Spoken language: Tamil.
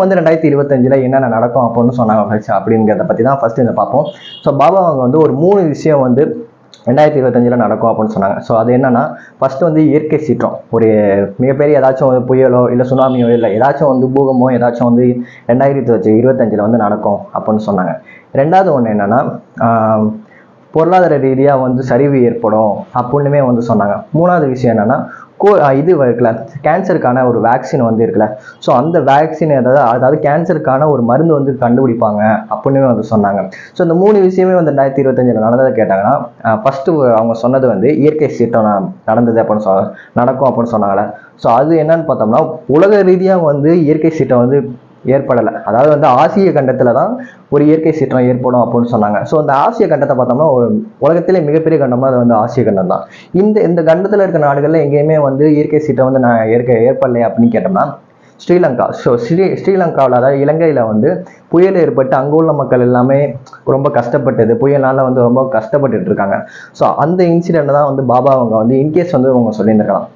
வந்து 2025 என்னென்ன நடக்கும் அப்படின்னு சொன்னாங்க ஃபர்ஸ்ட் அப்படிங்கிறத பற்றி தான் ஃபர்ஸ்ட் இதை பார்ப்போம். ஸோ பாபா அவங்க வந்து ஒரு 3 விஷயம் வந்து 2025 நடக்கும் அப்படின்னு சொன்னாங்க. ஸோ அது என்னன்னா, ஃபர்ஸ்ட் வந்து இயற்கை சீற்றம், ஒரு மிகப்பெரிய ஏதாச்சும் ஒரு புயலோ இல்லை சுனாமியோ இல்லை ஏதாச்சும் வந்து பூகமோ ஏதாச்சும் வந்து 2025 வந்து நடக்கும் அப்படின்னு சொன்னாங்க. ரெண்டாவது ஒன்று என்னன்னா, பொருளாதார ரீதியாக வந்து சரிவு ஏற்படும் அப்படின்னுமே வந்து சொன்னாங்க. மூணாவது விஷயம் என்னன்னா, இது இருக்குல்ல, கேன்சருக்கான ஒரு வேக்சின் வந்து இருக்குல்ல, ஸோ அந்த வேக்சின் அதாவது கேன்சருக்கான ஒரு மருந்து வந்து கண்டுபிடிப்பாங்க அப்படின்னு வந்து சொன்னாங்க. ஸோ இந்த 3 விஷயமே வந்து 2025 நடந்ததை கேட்டாங்கன்னா, ஃபர்ஸ்ட் அவங்க சொன்னது வந்து இயற்கை சீற்றம் நடந்தது அப்படின்னு நடக்கும் அப்படின்னு சொன்னாங்களே. ஸோ அது என்னன்னு பார்த்தோம்னா, உலக ரீதியாக வந்து இயற்கை சீற்றம் வந்து ஏற்படலை. அதாவது வந்து ஆசிய கண்டத்தில் தான் ஒரு இயற்கை சீற்றம் ஏற்படும் அப்படின்னு சொன்னாங்க. ஸோ அந்த ஆசிய கண்டத்தை பார்த்தோம்னா, ஒரு உலகத்திலே மிகப்பெரிய கண்டம்னா அது வந்து ஆசிய கண்டம் தான். இந்த கண்டத்தில் இருக்க நாடுகளில் எங்கேயுமே வந்து இயற்கை சீற்றம் வந்து ஏற்படலை அப்படின்னு கேட்டோம்னா ஸ்ரீலங்கா. ஸோ ஸ்ரீலங்காவில், அதாவது இலங்கையில் வந்து புயல் ஏற்பட்டு அங்கே உள்ள மக்கள் எல்லாமே ரொம்ப கஷ்டப்பட்டது, புயல்னால வந்து ரொம்ப கஷ்டப்பட்டுட்டு இருக்காங்க. ஸோ அந்த இன்சிடென்ட் தான் வந்து பாபா அவங்க வந்து இன்கேஸ் வந்து அவங்க சொல்லியிருந்திருக்கலாம்.